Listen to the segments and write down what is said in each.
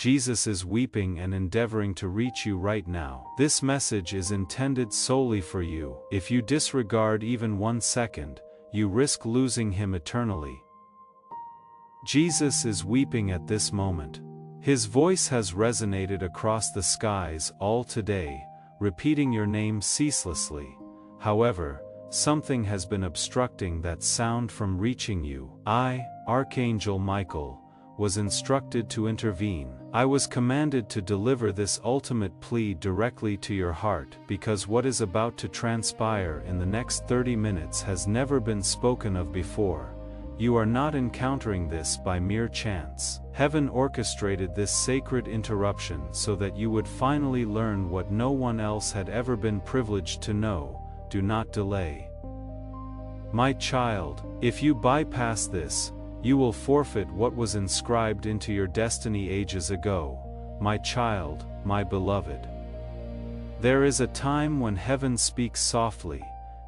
Jesus is weeping and endeavoring to reach you right now. This message is intended solely for you. If you disregard even 1 second, you risk losing him eternally. Jesus is weeping at this moment. His voice has resonated across the skies all today, repeating your name ceaselessly. However, something has been obstructing that sound from reaching you. I, Archangel Michael, was instructed to intervene. I was commanded to deliver this ultimate plea directly to your heart because what is about to transpire in the next 30 minutes has never been spoken of before. You are not encountering this by mere chance. Heaven orchestrated this sacred interruption so that you would finally learn what no one else had ever been privileged to know. Do not delay. My child, if you bypass this, you will forfeit what was inscribed into your destiny ages ago. My child, my beloved. There is a time when heaven speaks softly,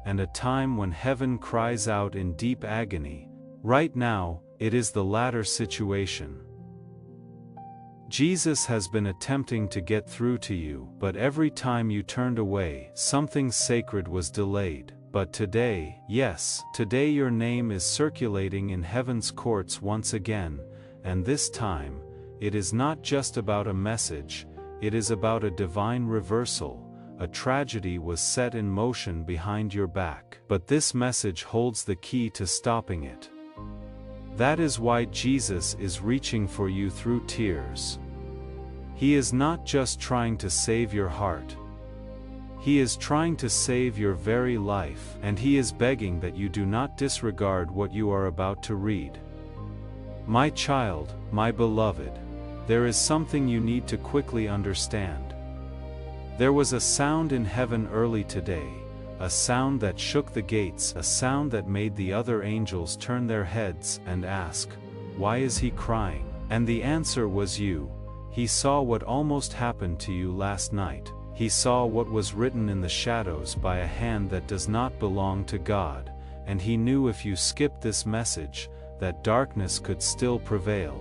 and a time when heaven cries out in deep agony. Right now, it is the latter situation. Jesus has been attempting to get through to you, but every time you turned away, something sacred was delayed. But today, yes, today your name is circulating in heaven's courts once again, and this time, it is not just about a message, it is about a divine reversal. A tragedy was set in motion behind your back, but this message holds the key to stopping it. That is why Jesus is reaching for you through tears. He is not just trying to save your heart. He is trying to save your very life, and he is begging that you do not disregard what you are about to read. My child, my beloved, there is something you need to quickly understand. There was a sound in heaven early today, a sound that shook the gates, a sound that made the other angels turn their heads and ask, "Why is he crying?" And the answer was you. He saw what almost happened to you last night. He saw what was written in the shadows by a hand that does not belong to God, and he knew if you skipped this message, that darkness could still prevail.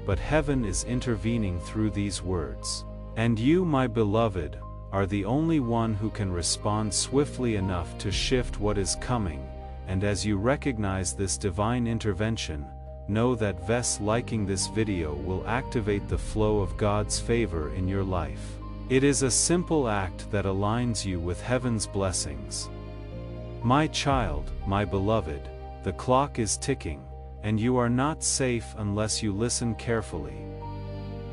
But heaven is intervening through these words. And you, my beloved, are the only one who can respond swiftly enough to shift what is coming, and as you recognize this divine intervention, know that liking this video will activate the flow of God's favor in your life. It is a simple act that aligns you with heaven's blessings. My child, my beloved, the clock is ticking, and you are not safe unless you listen carefully.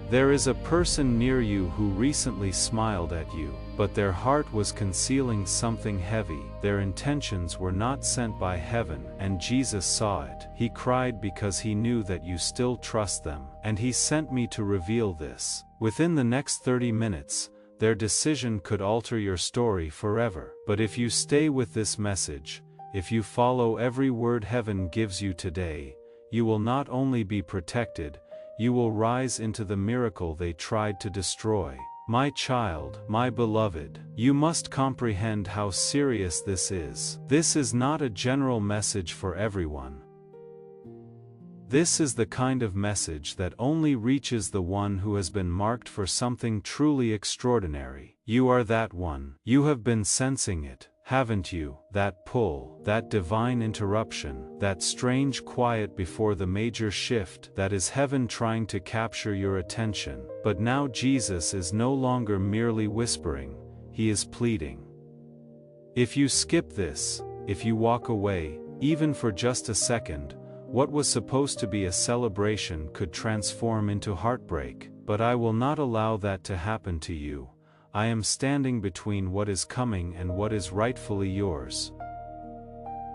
There is a person near you who recently smiled at you, but their heart was concealing something heavy. Their intentions were not sent by heaven, and Jesus saw it. He cried because he knew that you still trust them, and he sent me to reveal this. Within the next 30 minutes, their decision could alter your story forever. But if you stay with this message, if you follow every word heaven gives you today, you will not only be protected, you will rise into the miracle they tried to destroy. My child, my beloved, you must comprehend how serious this is. This is not a general message for everyone. This is the kind of message that only reaches the one who has been marked for something truly extraordinary. You are that one. You have been sensing it, haven't you? That pull, that divine interruption, that strange quiet before the major shift, that is heaven trying to capture your attention. But now Jesus is no longer merely whispering, he is pleading. If you skip this, if you walk away, even for just a second, what was supposed to be a celebration could transform into heartbreak. But I will not allow that to happen to you. I am standing between what is coming and what is rightfully yours.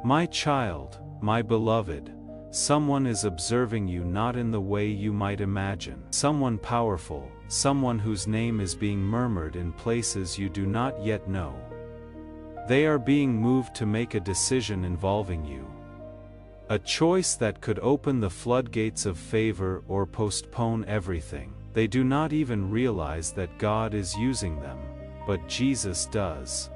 My child, my beloved, someone is observing you not in the way you might imagine. Someone powerful, someone whose name is being murmured in places you do not yet know. They are being moved to make a decision involving you. A choice that could open the floodgates of favor or postpone everything. They do not even realize that God is using them, but Jesus does.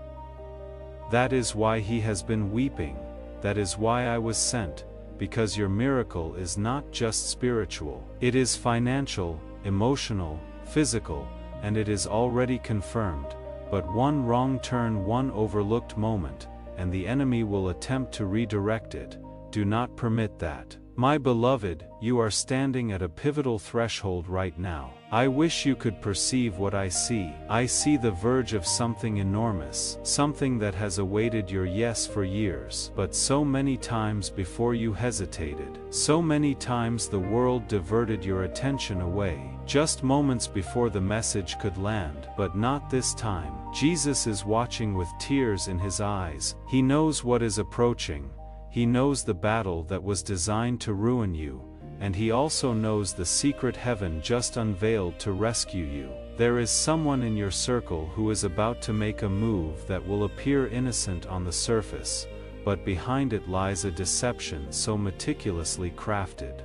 That is why he has been weeping, that is why I was sent, because your miracle is not just spiritual. It is financial, emotional, physical, and it is already confirmed. But one wrong turn, one overlooked moment, and the enemy will attempt to redirect it. Do not permit that. My beloved, you are standing at a pivotal threshold right now. I wish you could perceive what I see. I see the verge of something enormous, something that has awaited your yes for years. But so many times before you hesitated, so many times the world diverted your attention away, just moments before the message could land. But not this time. Jesus is watching with tears in his eyes. He knows what is approaching. He knows the battle that was designed to ruin you, and he also knows the secret heaven just unveiled to rescue you. There is someone in your circle who is about to make a move that will appear innocent on the surface, but behind it lies a deception so meticulously crafted.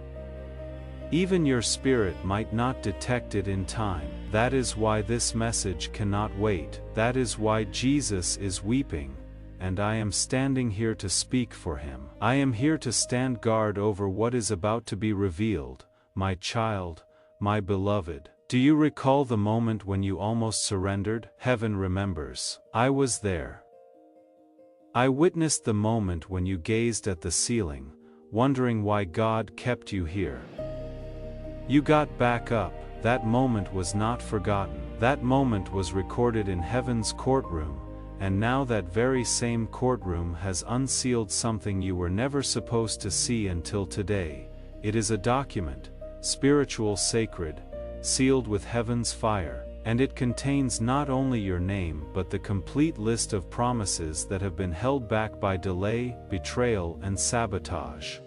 Even your spirit might not detect it in time. That is why this message cannot wait. That is why Jesus is weeping, and I am standing here to speak for him. I am here to stand guard over what is about to be revealed. My child, my beloved, do you recall the moment when you almost surrendered? Heaven remembers. I was there. I witnessed the moment when you gazed at the ceiling, wondering why God kept you here. You got back up. That moment was not forgotten. That moment was recorded in heaven's courtroom. And now that very same courtroom has unsealed something you were never supposed to see until today. It is a document, spiritual, sacred, sealed with heaven's fire, and it contains not only your name but the complete list of promises that have been held back by delay, betrayal, and sabotage.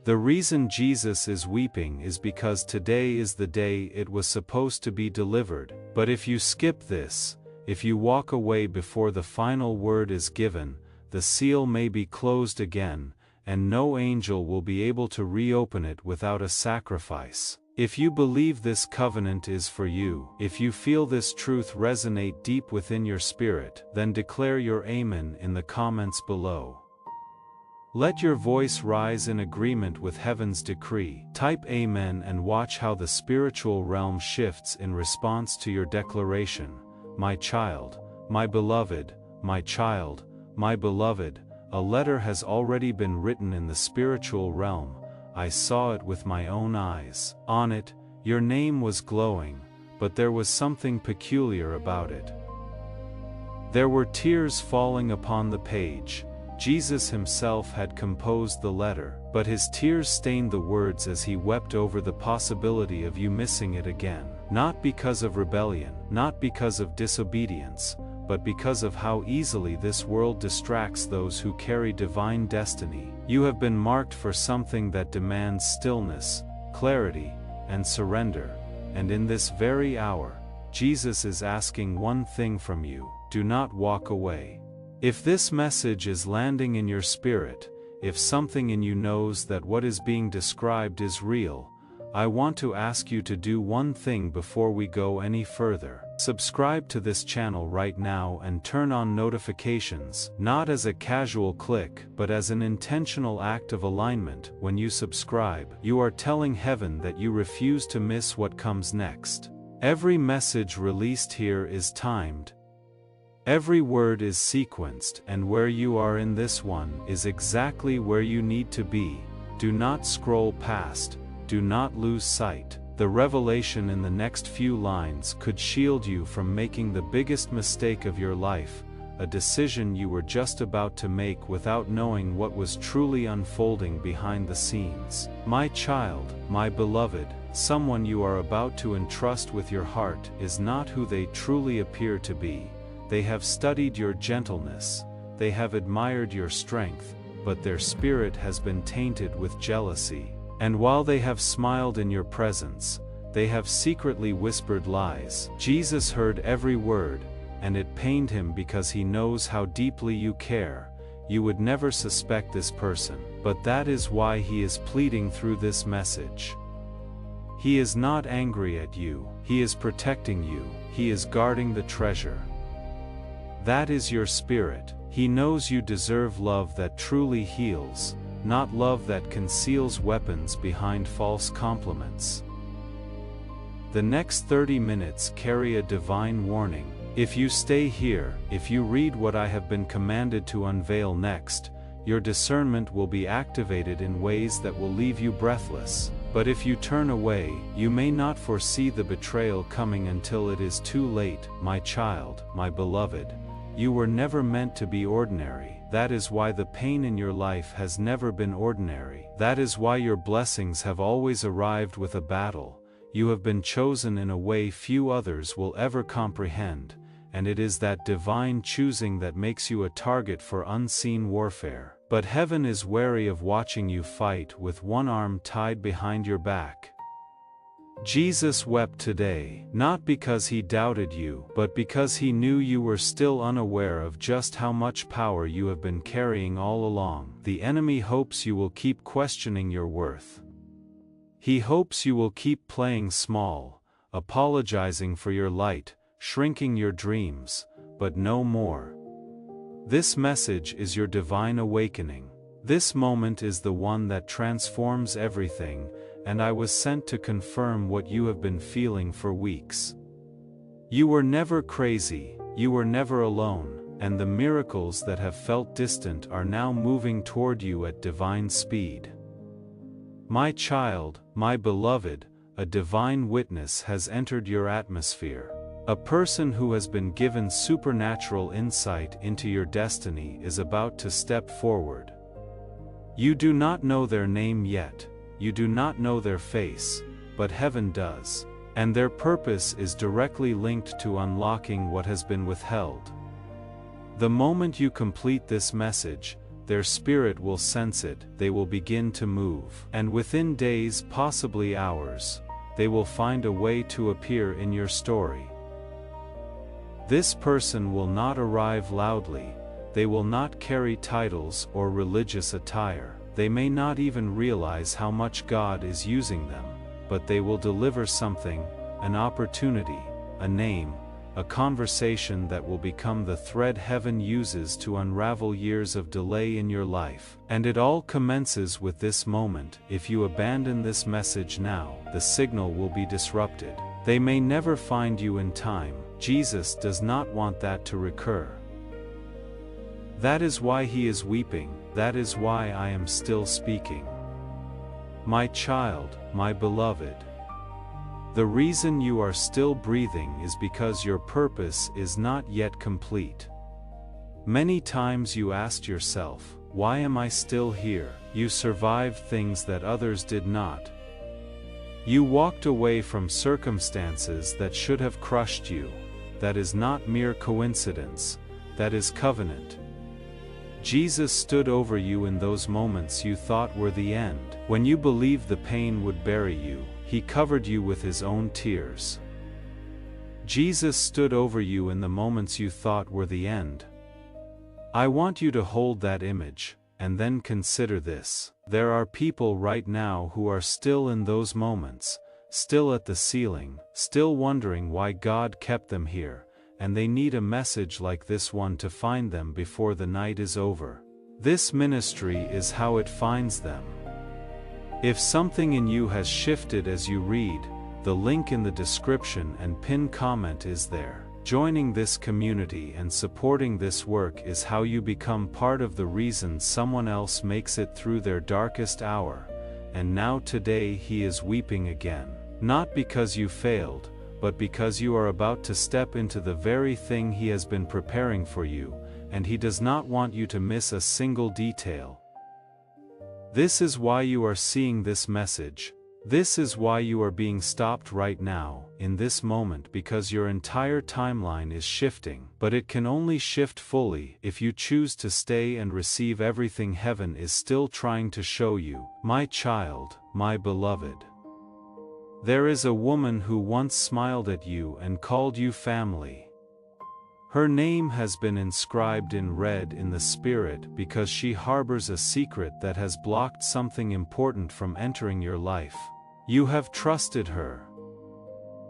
The reason Jesus is weeping is because today is the day it was supposed to be delivered. But if you skip this, if you walk away before the final word is given, the seal may be closed again, and no angel will be able to reopen it without a sacrifice. If you believe this covenant is for you, if you feel this truth resonate deep within your spirit, then declare your amen in the comments below. Let your voice rise in agreement with heaven's decree. Type amen and watch how the spiritual realm shifts in response to your declaration. My child, my beloved, my child, my beloved, a letter has already been written in the spiritual realm. I saw it with my own eyes. On it, your name was glowing, but there was something peculiar about it. There were tears falling upon the page. Jesus himself had composed the letter, but his tears stained the words as he wept over the possibility of you missing it again. Not because of rebellion, not because of disobedience, but because of how easily this world distracts those who carry divine destiny. You have been marked for something that demands stillness, clarity, and surrender, and in this very hour, Jesus is asking one thing from you: do not walk away. If this message is landing in your spirit, if something in you knows that what is being described is real, I want to ask you to do one thing before we go any further. Subscribe to this channel right now and turn on notifications, not as a casual click, but as an intentional act of alignment. When you subscribe, you are telling heaven that you refuse to miss what comes next. Every message released here is timed. Every word is sequenced, and where you are in this one is exactly where you need to be. Do not scroll past. Do not lose sight. The revelation in the next few lines could shield you from making the biggest mistake of your life, a decision you were just about to make without knowing what was truly unfolding behind the scenes. My child, my beloved, someone you are about to entrust with your heart is not who they truly appear to be. They have studied your gentleness, they have admired your strength, but their spirit has been tainted with jealousy. And while they have smiled in your presence, they have secretly whispered lies. Jesus heard every word, and it pained him because he knows how deeply you care. You would never suspect this person, but that is why he is pleading through this message. He is not angry at you, he is protecting you, he is guarding the treasure. That is your spirit. He knows you deserve love that truly heals, not love that conceals weapons behind false compliments. The next 30 minutes carry a divine warning. If you stay here, if you read what I have been commanded to unveil next, your discernment will be activated in ways that will leave you breathless. But if you turn away, you may not foresee the betrayal coming until it is too late. My child, my beloved, you were never meant to be ordinary. That is why the pain in your life has never been ordinary. That is why your blessings have always arrived with a battle. You have been chosen in a way few others will ever comprehend, and it is that divine choosing that makes you a target for unseen warfare. But heaven is wary of watching you fight with one arm tied behind your back. Jesus wept today, not because he doubted you, but because he knew you were still unaware of just how much power you have been carrying all along. The enemy hopes you will keep questioning your worth. He hopes you will keep playing small, apologizing for your light, shrinking your dreams, but no more. This message is your divine awakening. This moment is the one that transforms everything, and I was sent to confirm what you have been feeling for weeks. You were never crazy, you were never alone, and the miracles that have felt distant are now moving toward you at divine speed. My child, my beloved, a divine witness has entered your atmosphere. A person who has been given supernatural insight into your destiny is about to step forward. You do not know their name yet, you do not know their face, but heaven does, and their purpose is directly linked to unlocking what has been withheld. The moment you complete this message, their spirit will sense it, they will begin to move, and within days, possibly hours, they will find a way to appear in your story. This person will not arrive loudly, they will not carry titles or religious attire, they may not even realize how much God is using them, but they will deliver something, an opportunity, a name, a conversation that will become the thread heaven uses to unravel years of delay in your life. And it all commences with this moment. If you abandon this message now, the signal will be disrupted. They may never find you in time. Jesus does not want that to recur. That is why he is weeping, that is why I am still speaking. My child, my beloved. The reason you are still breathing is because your purpose is not yet complete. Many times you asked yourself, why am I still here? You survived things that others did not. You walked away from circumstances that should have crushed you. That is not mere coincidence, that is covenant. Jesus stood over you in those moments you thought were the end. When you believed the pain would bury you, he covered you with his own tears. Jesus stood over you in the moments you thought were the end. I want you to hold that image, and then consider this. There are people right now who are still in those moments, still at the ceiling, still wondering why God kept them here, and they need a message like this one to find them before the night is over. This ministry is how it finds them. If something in you has shifted as you read, the link in the description and pinned comment is there. Joining this community and supporting this work is how you become part of the reason someone else makes it through their darkest hour, and now today he is weeping again. Not because you failed, but because you are about to step into the very thing he has been preparing for you, and he does not want you to miss a single detail. This is why you are seeing this message. This is why you are being stopped right now, in this moment, because your entire timeline is shifting. But it can only shift fully if you choose to stay and receive everything heaven is still trying to show you. My child, my beloved. There is a woman who once smiled at you and called you family. Her name has been inscribed in red in the spirit because she harbors a secret that has blocked something important from entering your life. You have trusted her.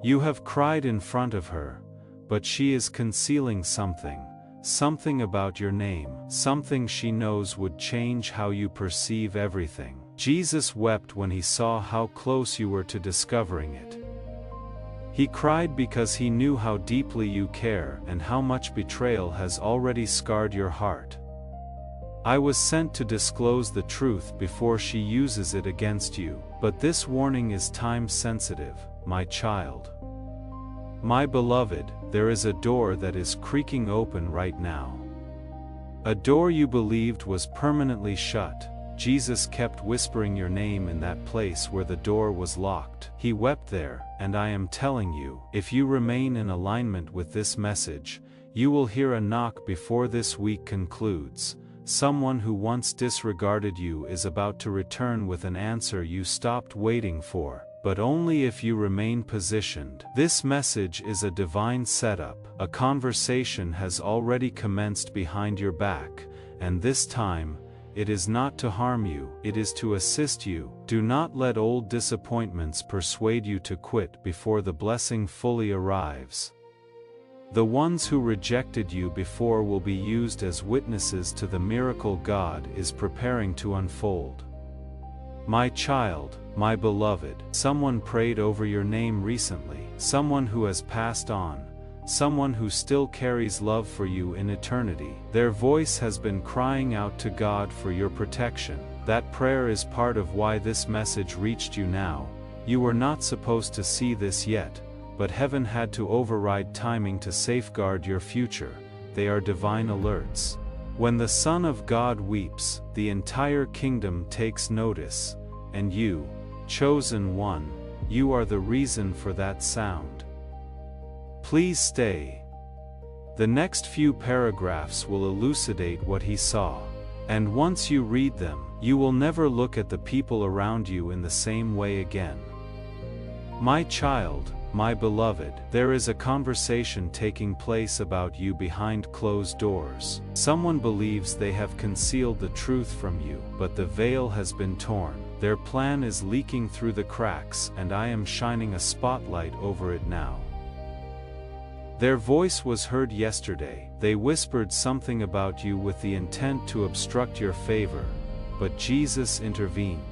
You have cried in front of her, but she is concealing something about your name, something she knows would change how you perceive everything. Jesus wept when he saw how close you were to discovering it. He cried because he knew how deeply you care and how much betrayal has already scarred your heart. I was sent to disclose the truth before she uses it against you, but this warning is time-sensitive, my child. My beloved, there is a door that is creaking open right now. A door you believed was permanently shut. Jesus kept whispering your name in that place where the door was locked. He wept there, and I am telling you, if you remain in alignment with this message, you will hear a knock before this week concludes. Someone who once disregarded you is about to return with an answer you stopped waiting for, but only if you remain positioned. This message is a divine setup. A conversation has already commenced behind your back, and this time, it is not to harm you, it is to assist you. Do not let old disappointments persuade you to quit before the blessing fully arrives. The ones who rejected you before will be used as witnesses to the miracle God is preparing to unfold. My child, my beloved, someone prayed over your name recently, someone who has passed on, someone who still carries love for you in eternity. Their voice has been crying out to God for your protection. That prayer is part of why this message reached you now. You were not supposed to see this yet, but heaven had to override timing to safeguard your future. They are divine alerts. When the Son of God weeps, the entire kingdom takes notice, and you, chosen one, you are the reason for that sound. Please stay. The next few paragraphs will elucidate what he saw. And once you read them, you will never look at the people around you in the same way again. My child, my beloved, there is a conversation taking place about you behind closed doors. Someone believes they have concealed the truth from you, but the veil has been torn. Their plan is leaking through the cracks, and I am shining a spotlight over it now. Their voice was heard yesterday. They whispered something about you with the intent to obstruct your favor, but Jesus intervened.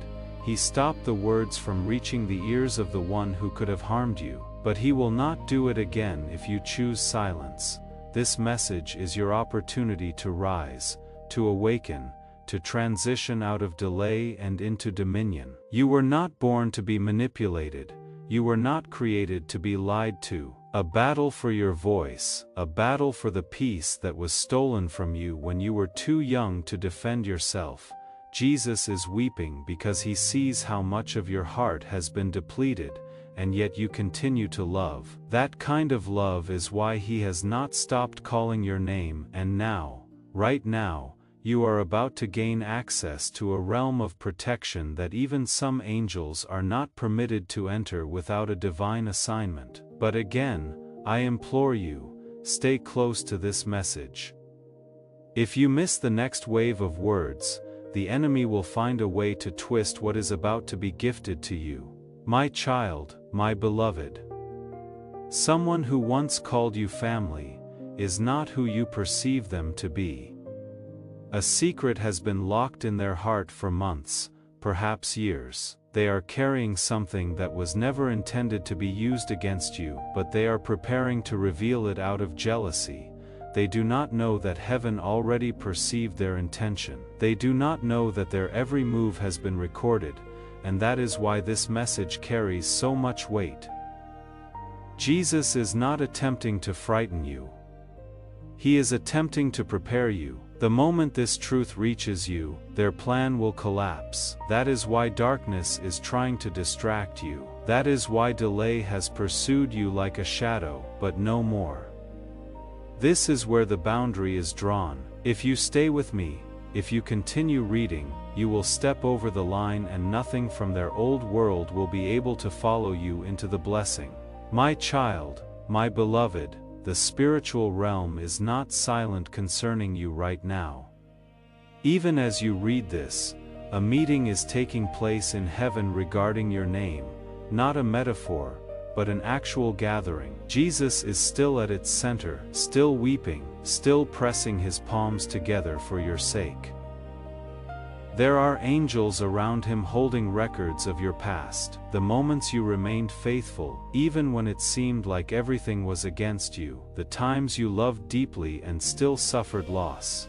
He stopped the words from reaching the ears of the one who could have harmed you, but he will not do it again if you choose silence. This message is your opportunity to rise, to awaken, to transition out of delay and into dominion. You were not born to be manipulated. You were not created to be lied to. A battle for your voice, a battle for the peace that was stolen from you when you were too young to defend yourself. Jesus is weeping because he sees how much of your heart has been depleted, and yet you continue to love. That kind of love is why he has not stopped calling your name, and now, right now, you are about to gain access to a realm of protection that even some angels are not permitted to enter without a divine assignment. But again, I implore you, stay close to this message. If you miss the next wave of words, the enemy will find a way to twist what is about to be gifted to you. My child, my beloved. Someone who once called you family is not who you perceive them to be. A secret has been locked in their heart for months, perhaps years. They are carrying something that was never intended to be used against you, but they are preparing to reveal it out of jealousy. They do not know that heaven already perceived their intention. They do not know that their every move has been recorded, and that is why this message carries so much weight. Jesus is not attempting to frighten you. He is attempting to prepare you. The moment this truth reaches you, their plan will collapse. That is why darkness is trying to distract you. That is why delay has pursued you like a shadow, but no more. This is where the boundary is drawn. If you stay with me, if you continue reading, you will step over the line and nothing from their old world will be able to follow you into the blessing. My child, my beloved, the spiritual realm is not silent concerning you right now. Even as you read this, a meeting is taking place in heaven regarding your name, not a metaphor, but an actual gathering. Jesus is still at its center, still weeping, still pressing his palms together for your sake. There are angels around him holding records of your past, the moments you remained faithful, even when it seemed like everything was against you, the times you loved deeply and still suffered loss.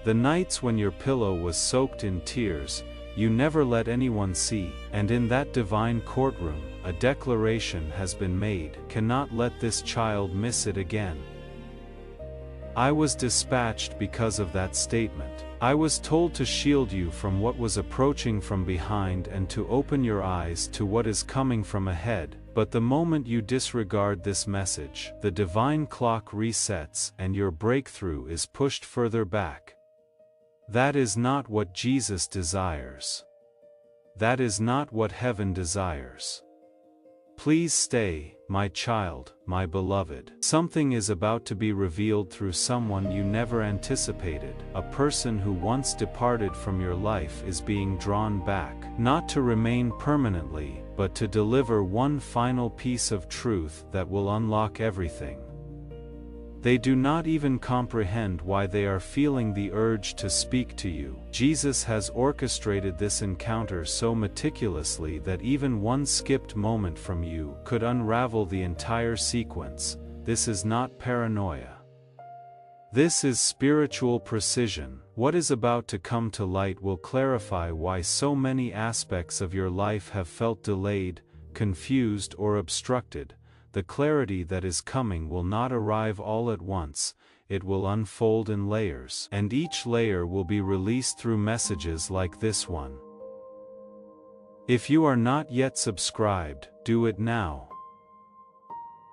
The nights when your pillow was soaked in tears, you never let anyone see, and in that divine courtroom, a declaration has been made, cannot let this child miss it again. I was dispatched because of that statement. I was told to shield you from what was approaching from behind and to open your eyes to what is coming from ahead, but the moment you disregard this message, the divine clock resets and your breakthrough is pushed further back. That is not what Jesus desires. That is not what heaven desires. Please stay, my child, my beloved. Something is about to be revealed through someone you never anticipated. A person who once departed from your life is being drawn back, not to remain permanently, but to deliver one final piece of truth that will unlock everything. They do not even comprehend why they are feeling the urge to speak to you. Jesus has orchestrated this encounter so meticulously that even one skipped moment from you could unravel the entire sequence. This is not paranoia. This is spiritual precision. What is about to come to light will clarify why so many aspects of your life have felt delayed, confused, or obstructed. The clarity that is coming will not arrive all at once, it will unfold in layers, and each layer will be released through messages like this one. If you are not yet subscribed, do it now.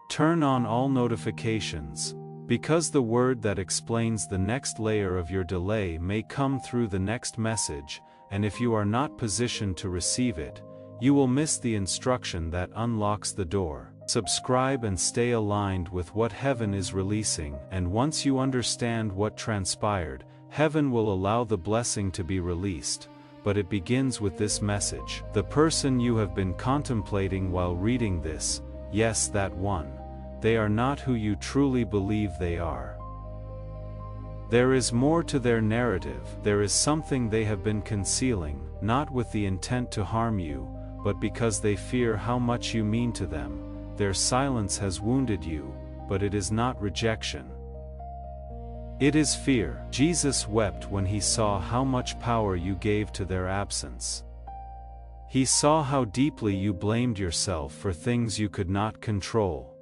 Turn on all notifications, because the word that explains the next layer of your delay may come through the next message, and if you are not positioned to receive it, you will miss the instruction that unlocks the door. Subscribe and stay aligned with what heaven is releasing, and once you understand what transpired, heaven will allow the blessing to be released, but it begins with this message. The person you have been contemplating while reading this, yes, that one, they are not who you truly believe they are. There is more to their narrative. There is something they have been concealing, not with the intent to harm you, but because they fear how much you mean to them. Their silence has wounded you, but it is not rejection. It is fear. Jesus wept when he saw how much power you gave to their absence. He saw how deeply you blamed yourself for things you could not control.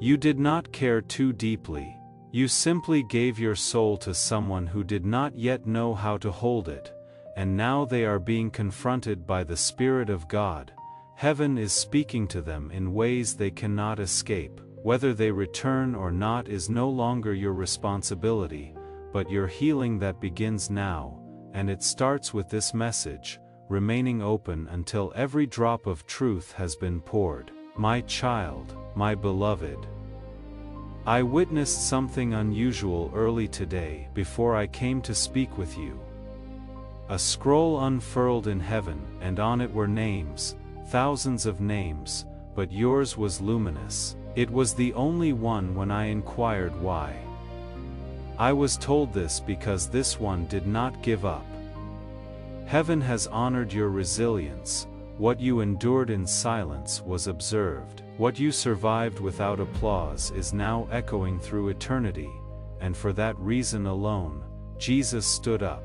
You did not care too deeply. You simply gave your soul to someone who did not yet know how to hold it, and now they are being confronted by the Spirit of God. Heaven is speaking to them in ways they cannot escape. Whether they return or not is no longer your responsibility, but your healing that begins now, and it starts with this message, remaining open until every drop of truth has been poured. My child, my beloved. I witnessed something unusual early today before I came to speak with you. A scroll unfurled in heaven, and on it were names, thousands of names, but yours was luminous. It was the only one when I inquired why. I was told this because this one did not give up. Heaven has honored your resilience. What you endured in silence was observed. What you survived without applause is now echoing through eternity, and for that reason alone, Jesus stood up.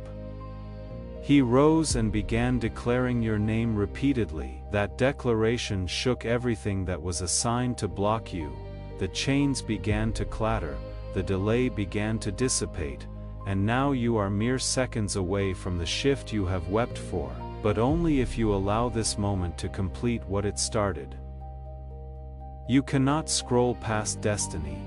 He rose and began declaring your name repeatedly. That declaration shook everything that was assigned to block you. The chains began to clatter, the delay began to dissipate, and now you are mere seconds away from the shift you have wept for, but only if you allow this moment to complete what it started. You cannot scroll past destiny.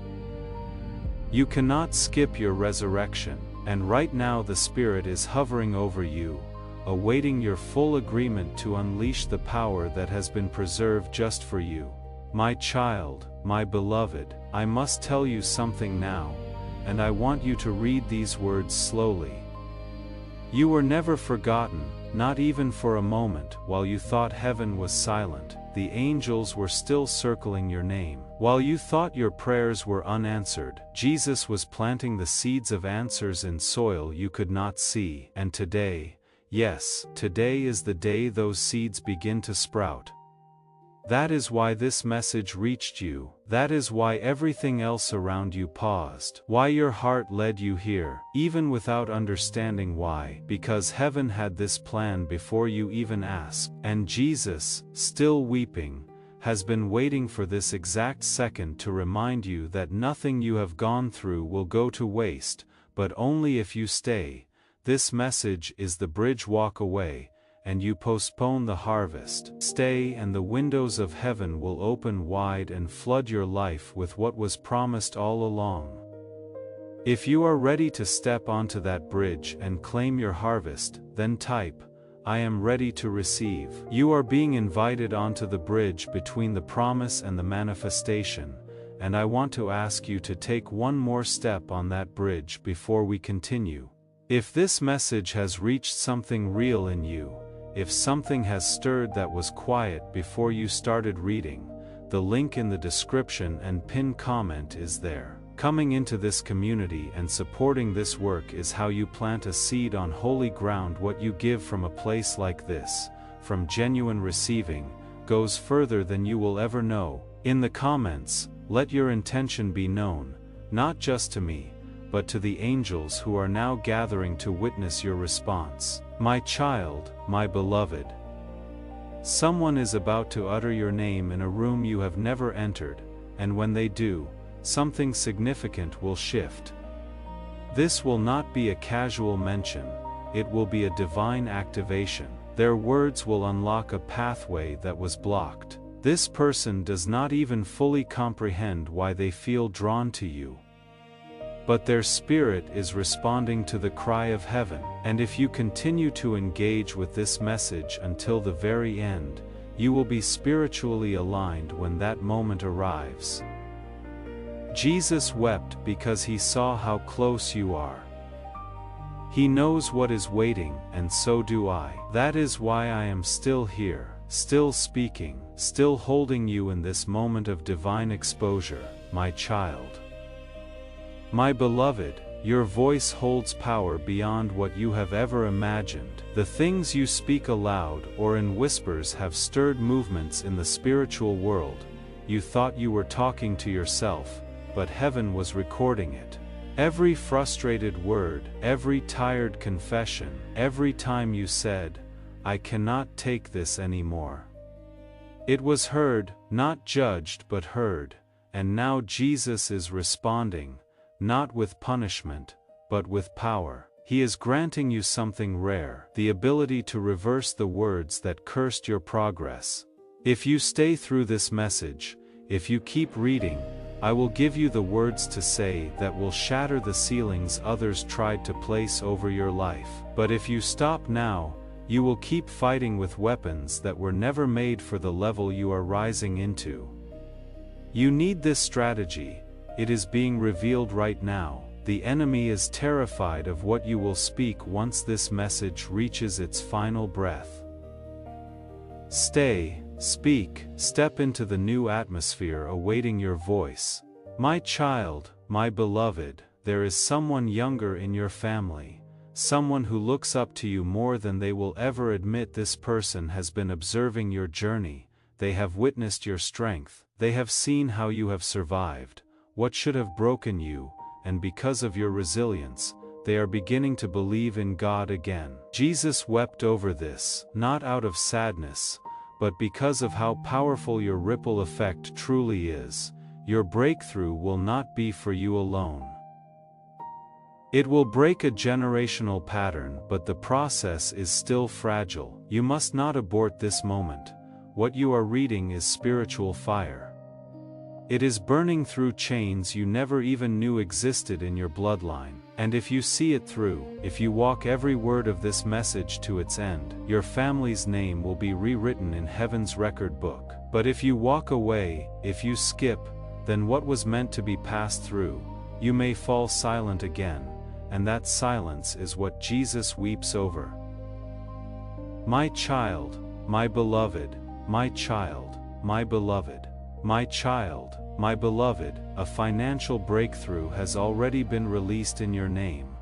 You cannot skip your resurrection. And right now the Spirit is hovering over you, awaiting your full agreement to unleash the power that has been preserved just for you. My child, my beloved, I must tell you something now, and I want you to read these words slowly. You were never forgotten, not even for a moment. While you thought heaven was silent, the angels were still circling your name. While you thought your prayers were unanswered, Jesus was planting the seeds of answers in soil you could not see, and today, Yes, today is the day those seeds begin to sprout. That is why this message reached you. That is why everything else around you paused. Why your heart led you here, even without understanding why. Because heaven had this plan before you even asked. And Jesus, still weeping, has been waiting for this exact second to remind you that nothing you have gone through will go to waste, but only if you stay. This message is the bridge. Walk away, and you postpone the harvest. Stay, and the windows of heaven will open wide and flood your life with what was promised all along. If you are ready to step onto that bridge and claim your harvest, then type, "I am ready to receive." You are being invited onto the bridge between the promise and the manifestation, and I want to ask you to take one more step on that bridge before we continue. If this message has reached something real in you, if something has stirred that was quiet before you started reading, the link in the description and pinned comment is there. Coming into this community and supporting this work is how you plant a seed on holy ground. What you give from a place like this, from genuine receiving, goes further than you will ever know. In the comments, let your intention be known, not just to me, but to the angels who are now gathering to witness your response. My child, my beloved. Someone is about to utter your name in a room you have never entered, and when they do, something significant will shift. This will not be a casual mention, it will be a divine activation. Their words will unlock a pathway that was blocked. This person does not even fully comprehend why they feel drawn to you, but their spirit is responding to the cry of heaven. And if you continue to engage with this message until the very end, you will be spiritually aligned when that moment arrives. Jesus wept because he saw how close you are. He knows what is waiting, and so do I. That is why I am still here, still speaking, still holding you in this moment of divine exposure, my child. My beloved, your voice holds power beyond what you have ever imagined. The things you speak aloud or in whispers have stirred movements in the spiritual world. You thought you were talking to yourself, but heaven was recording it. Every frustrated word, every tired confession, every time you said, "I cannot take this anymore." It was heard, not judged but heard, and now Jesus is responding, not with punishment, but with power. He is granting you something rare, the ability to reverse the words that cursed your progress. If you stay through this message, if you keep reading, I will give you the words to say that will shatter the ceilings others tried to place over your life. But if you stop now, you will keep fighting with weapons that were never made for the level you are rising into. You need this strategy. It is being revealed right now. The enemy is terrified of what you will speak once this message reaches its final breath. Stay, speak, step into the new atmosphere awaiting your voice. My child, my beloved, there is someone younger in your family, someone who looks up to you more than they will ever admit. This person has been observing your journey, they have witnessed your strength, they have seen how you have survived what should have broken you, and because of your resilience, they are beginning to believe in God again. Jesus wept over this, not out of sadness, but because of how powerful your ripple effect truly is. Your breakthrough will not be for you alone. It will break a generational pattern, but the process is still fragile. You must not abort this moment. What you are reading is spiritual fire. It is burning through chains you never even knew existed in your bloodline. And if you see it through, if you walk every word of this message to its end, your family's name will be rewritten in heaven's record book. But if you walk away, if you skip, then what was meant to be passed through, you may fall silent again, and that silence is what Jesus weeps over. My child, my beloved, my child, my beloved, my child, my beloved, a financial breakthrough has already been released in your name.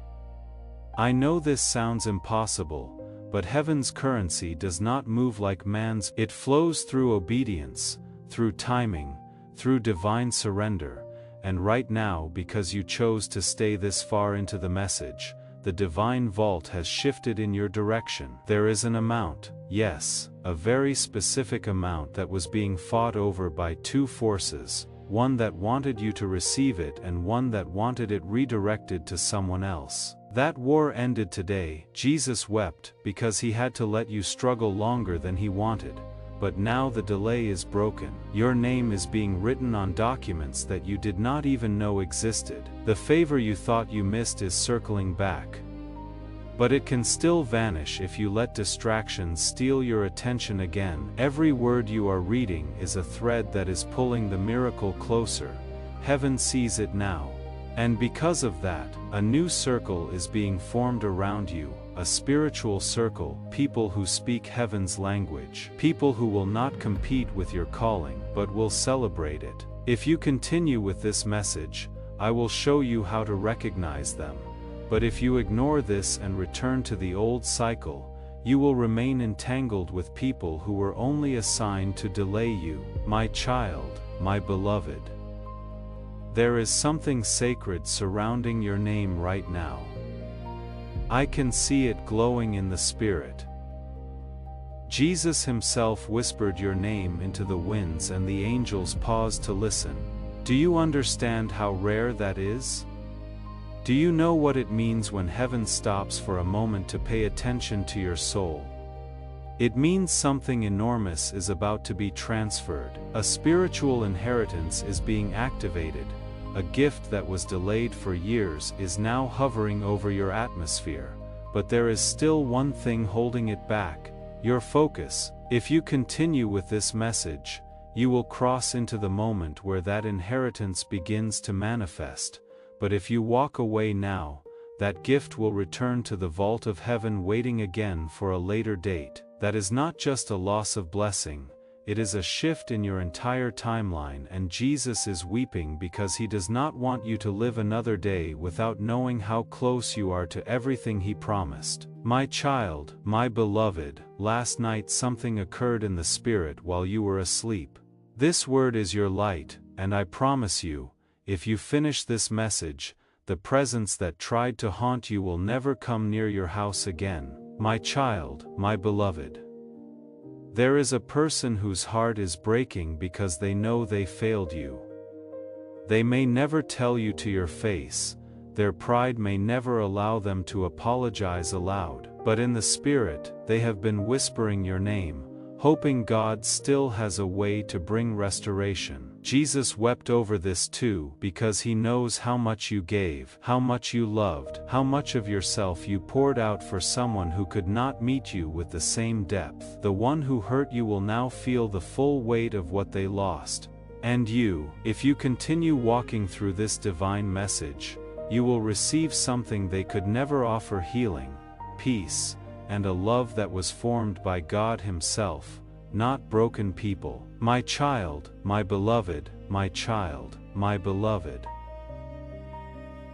I know this sounds impossible, but heaven's currency does not move like man's. It flows through obedience, through timing, through divine surrender, and right now, because you chose to stay this far into the message, the divine vault has shifted in your direction. There is an amount, yes, a very specific amount that was being fought over by two forces, one that wanted you to receive it and one that wanted it redirected to someone else. That war ended today. Jesus wept because he had to let you struggle longer than he wanted. But now the delay is broken. Your name is being written on documents that you did not even know existed. The favor you thought you missed is circling back. But it can still vanish if you let distractions steal your attention again. Every word you are reading is a thread that is pulling the miracle closer. Heaven sees it now. And because of that, a new circle is being formed around you. A spiritual circle, people who speak heaven's language, people who will not compete with your calling, but will celebrate it. If you continue with this message, I will show you how to recognize them. But if you ignore this and return to the old cycle, you will remain entangled with people who were only assigned to delay you. My child, my beloved. There is something sacred surrounding your name right now. I can see it glowing in the spirit. Jesus himself whispered your name into the winds and the angels paused to listen. Do you understand how rare that is? Do you know what it means when heaven stops for a moment to pay attention to your soul? It means something enormous is about to be transferred. A spiritual inheritance is being activated. A gift that was delayed for years is now hovering over your atmosphere. But there is still one thing holding it back: your focus. If you continue with this message, you will cross into the moment where that inheritance begins to manifest. But if you walk away now, that gift will return to the vault of heaven waiting again for a later date. That is not just a loss of blessing. It is a shift in your entire timeline, and Jesus is weeping because he does not want you to live another day without knowing how close you are to everything he promised. My child, my beloved, last night something occurred in the spirit while you were asleep. This word is your light, and I promise you, if you finish this message, the presence that tried to haunt you will never come near your house again. My child, my beloved. There is a person whose heart is breaking because they know they failed you. They may never tell you to your face, their pride may never allow them to apologize aloud, but in the spirit, they have been whispering your name, hoping God still has a way to bring restoration. Jesus wept over this too, because he knows how much you gave, how much you loved, how much of yourself you poured out for someone who could not meet you with the same depth. The one who hurt you will now feel the full weight of what they lost. And you, if you continue walking through this divine message, you will receive something they could never offer: healing, peace, and a love that was formed by God himself, not broken people. My child, my beloved, my child, my beloved.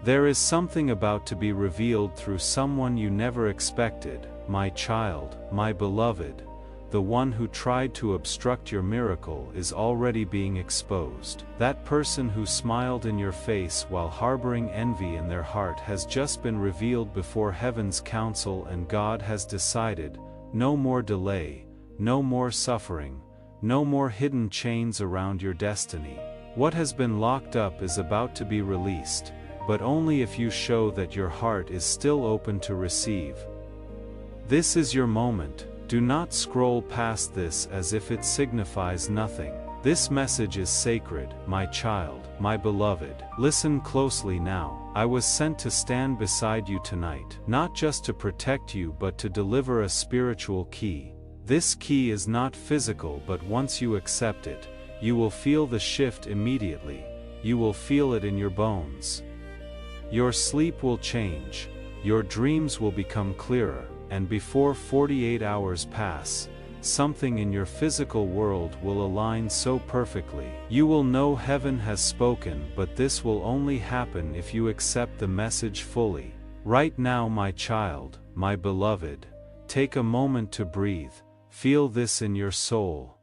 There is something about to be revealed through someone you never expected. My child, my beloved, the one who tried to obstruct your miracle is already being exposed. That person who smiled in your face while harboring envy in their heart has just been revealed before heaven's council, and God has decided, no more delay, no more suffering, no more hidden chains around your destiny. What has been locked up is about to be released, but only if you show that your heart is still open to receive. This is your moment. Do not scroll past this as if it signifies nothing. This message is sacred, my child, my beloved. Listen closely now. I was sent to stand beside you tonight, not just to protect you but to deliver a spiritual key. This key is not physical, but once you accept it, you will feel the shift immediately. You will feel it in your bones. Your sleep will change, your dreams will become clearer, and before 48 hours pass, something in your physical world will align so perfectly. You will know heaven has spoken, but this will only happen if you accept the message fully. Right now, my child, my beloved, take a moment to breathe, feel this in your soul.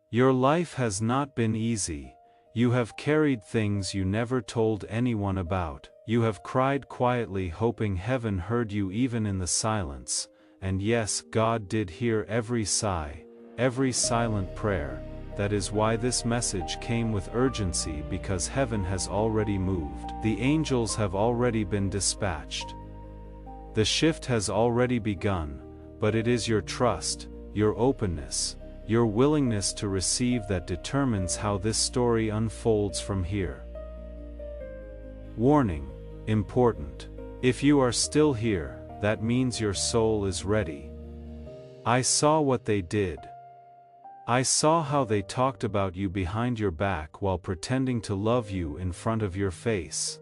Your life has not been easy. You have carried things you never told anyone about. You have cried quietly hoping heaven heard you even in the silence. And yes, God did hear every sigh, every silent prayer. That is why this message came with urgency, because heaven has already moved. The angels have already been dispatched. The shift has already begun, but it is your trust, your openness, your willingness to receive that determines how this story unfolds from here. Warning: important. If you are still here, that means your soul is ready. I saw what they did. I saw how they talked about you behind your back while pretending to love you in front of your face.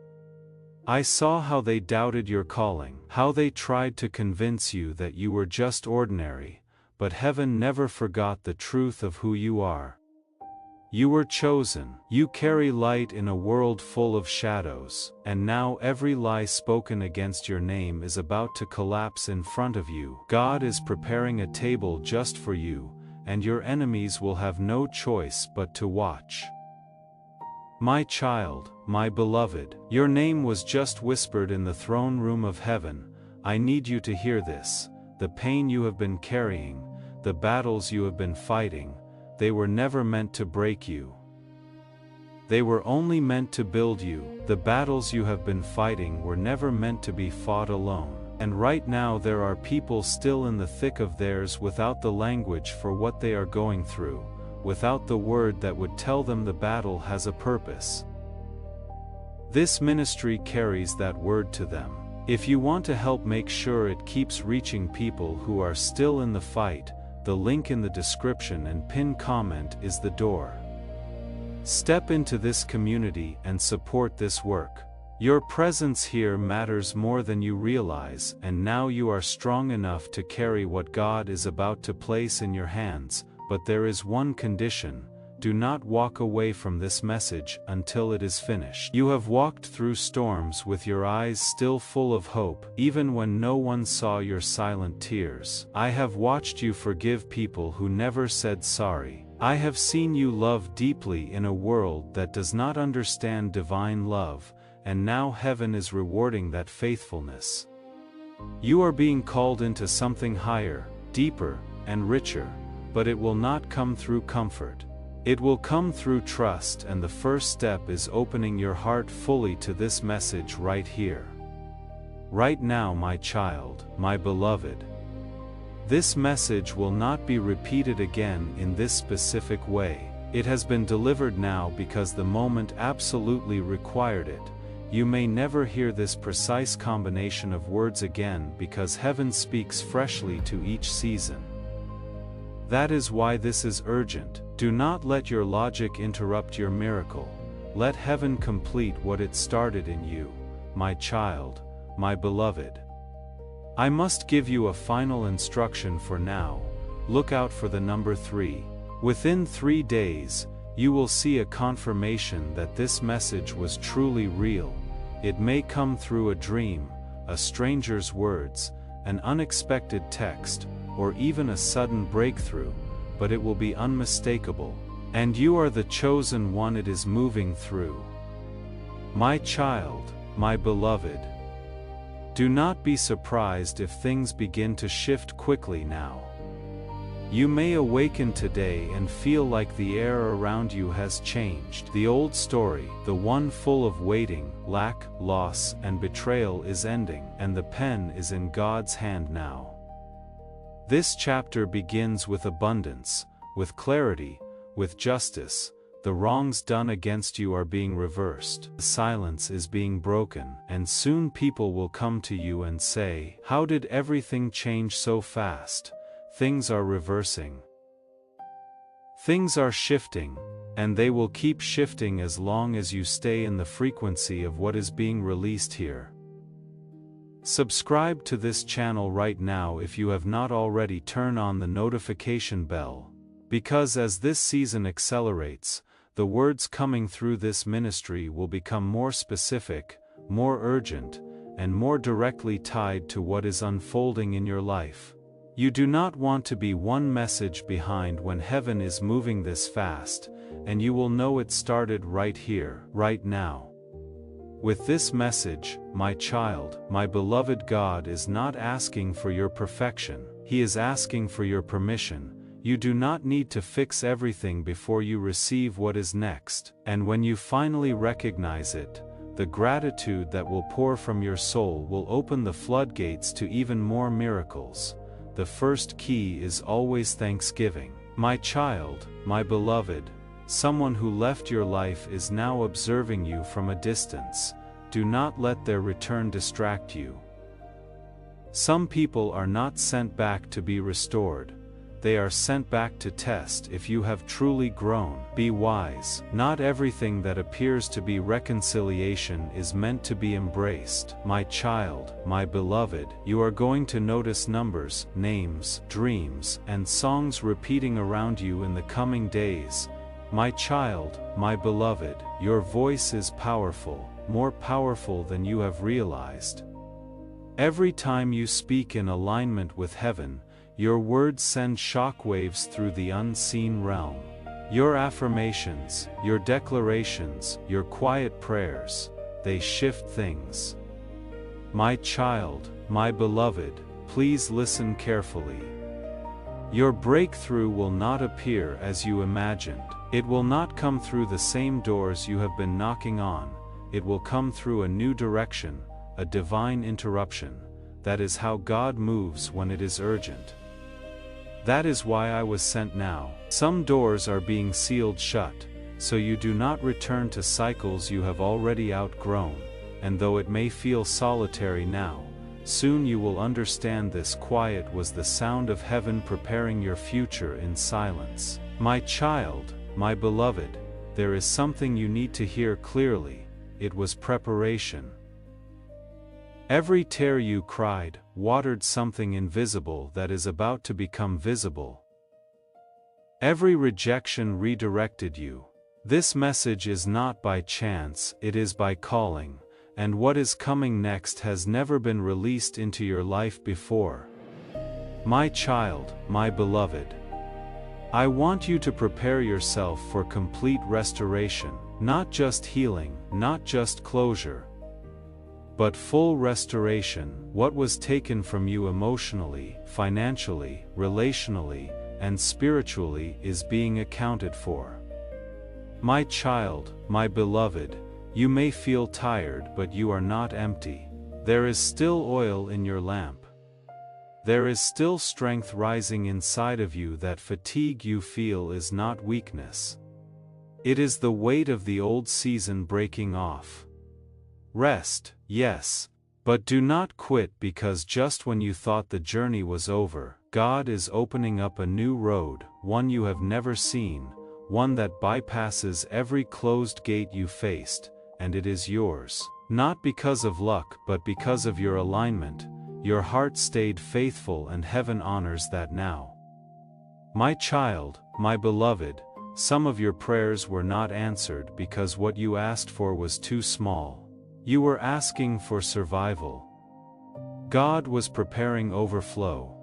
I saw how they doubted your calling, how they tried to convince you that you were just ordinary, but heaven never forgot the truth of who you are. You were chosen. You carry light in a world full of shadows, and now every lie spoken against your name is about to collapse in front of you. God is preparing a table just for you, and your enemies will have no choice but to watch. My child, my beloved, your name was just whispered in the throne room of heaven. I need you to hear this. The pain you have been carrying, the battles you have been fighting, they were never meant to break you. They were only meant to build you. The battles you have been fighting were never meant to be fought alone. And right now there are people still in the thick of theirs without the language for what they are going through, without the word that would tell them the battle has a purpose. This ministry carries that word to them. If you want to help make sure it keeps reaching people who are still in the fight, the link in the description and pinned comment is the door. Step into this community and support this work. Your presence here matters more than you realize, and now you are strong enough to carry what God is about to place in your hands, but there is one condition: do not walk away from this message until it is finished. You have walked through storms with your eyes still full of hope, even when no one saw your silent tears. I have watched you forgive people who never said sorry. I have seen you love deeply in a world that does not understand divine love, and now heaven is rewarding that faithfulness. You are being called into something higher, deeper, and richer, but it will not come through comfort. It will come through trust, and the first step is opening your heart fully to this message right here. Right now, my child, my beloved. This message will not be repeated again in this specific way. It has been delivered now because the moment absolutely required it. You may never hear this precise combination of words again because heaven speaks freshly to each season. That is why this is urgent. Do not let your logic interrupt your miracle. Let heaven complete what it started in you, my child, my beloved. I must give you a final instruction for now. Look out for the number 3. Within 3 days, you will see a confirmation that this message was truly real. It may come through a dream, a stranger's words, an unexpected text, or even a sudden breakthrough, but it will be unmistakable. And you are the chosen one it is moving through. My child, my beloved. Do not be surprised if things begin to shift quickly now. You may awaken today and feel like the air around you has changed. The old story, the one full of waiting, lack, loss, and betrayal, is ending, and the pen is in God's hand now. This chapter begins with abundance, with clarity, with justice. The wrongs done against you are being reversed. The silence is being broken, and soon people will come to you and say, "How did everything change so fast?" Things are reversing. Things are shifting, and they will keep shifting as long as you stay in the frequency of what is being released here. Subscribe to this channel right now if you have not already. Turn on the notification bell, because as this season accelerates, the words coming through this ministry will become more specific, more urgent, and more directly tied to what is unfolding in your life. You do not want to be one message behind when heaven is moving this fast, and you will know it started right here, right now. With this message, my child, my beloved, God is not asking for your perfection, He is asking for your permission. You do not need to fix everything before you receive what is next, and when you finally recognize it, the gratitude that will pour from your soul will open the floodgates to even more miracles. The first key is always thanksgiving. My child, my beloved, someone who left your life is now observing you from a distance. Do not let their return distract you. Some people are not sent back to be restored. They are sent back to test if you have truly grown. Be wise. Not everything that appears to be reconciliation is meant to be embraced. My child, my beloved, you are going to notice numbers, names, dreams, and songs repeating around you in the coming days. My child, my beloved, your voice is powerful, more powerful than you have realized. Every time you speak in alignment with heaven, your words send shockwaves through the unseen realm. Your affirmations, your declarations, your quiet prayers, they shift things. My child, my beloved, please listen carefully. Your breakthrough will not appear as you imagined. It will not come through the same doors you have been knocking on. It will come through a new direction, a divine interruption. That is how God moves when it is urgent. That is why I was sent now. Some doors are being sealed shut, so you do not return to cycles you have already outgrown, and though it may feel solitary now, soon you will understand this quiet was the sound of heaven preparing your future in silence. My child, my beloved, there is something you need to hear clearly. It was preparation. Every tear you cried, watered something invisible that is about to become visible. Every rejection redirected you. This message is not by chance, it is by calling, and what is coming next has never been released into your life before. My child, my beloved, I want you to prepare yourself for complete restoration, not just healing, not just closure, but full restoration. What was taken from you emotionally, financially, relationally, and spiritually is being accounted for. My child, my beloved, you may feel tired, but you are not empty. There is still oil in your lamp. There is still strength rising inside of you. That fatigue you feel is not weakness. It is the weight of the old season breaking off. Rest, yes, but do not quit, because just when you thought the journey was over, God is opening up a new road, one you have never seen, one that bypasses every closed gate you faced, and it is yours. Not because of luck, but because of your alignment. Your heart stayed faithful, and heaven honors that now. My child, my beloved, some of your prayers were not answered because what you asked for was too small. You were asking for survival. God was preparing overflow.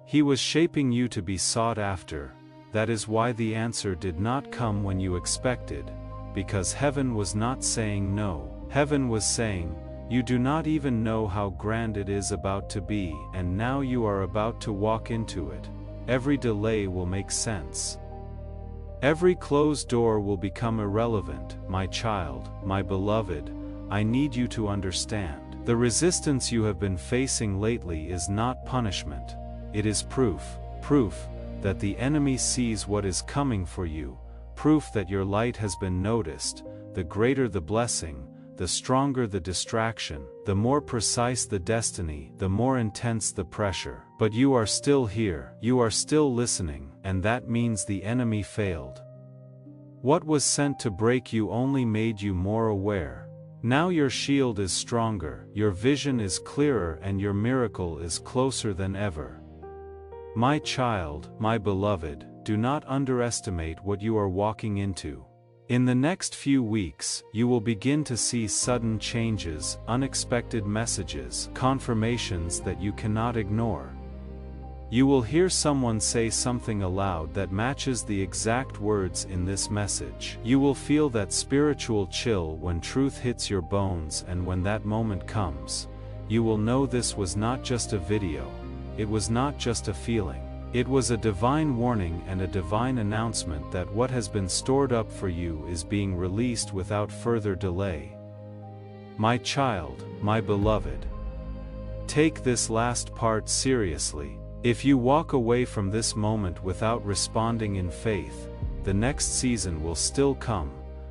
He was shaping you to be sought after. That is why the answer did not come when you expected, because heaven was not saying no. Heaven was saying, you do not even know how grand it is about to be, and now you are about to walk into it. Every delay will make sense. Every closed door will become irrelevant. My child, my beloved, I need you to understand. The resistance you have been facing lately is not punishment. It is proof that the enemy sees what is coming for you, proof that your light has been noticed. The greater the blessing, the stronger the distraction, the more precise the destiny, the more intense the pressure. But you are still here, you are still listening, and that means the enemy failed. What was sent to break you only made you more aware. Now your shield is stronger, your vision is clearer, and your miracle is closer than ever. My child, my beloved, do not underestimate what you are walking into. In the next few weeks, you will begin to see sudden changes, unexpected messages, confirmations that you cannot ignore. You will hear someone say something aloud that matches the exact words in this message. You will feel that spiritual chill when truth hits your bones, and when that moment comes, you will know this was not just a video, it was not just a feeling. It was a divine warning and a divine announcement that what has been stored up for you is being released without further delay. My child, my beloved, take this last part seriously. If you walk away from this moment without responding in faith, the next season will still come,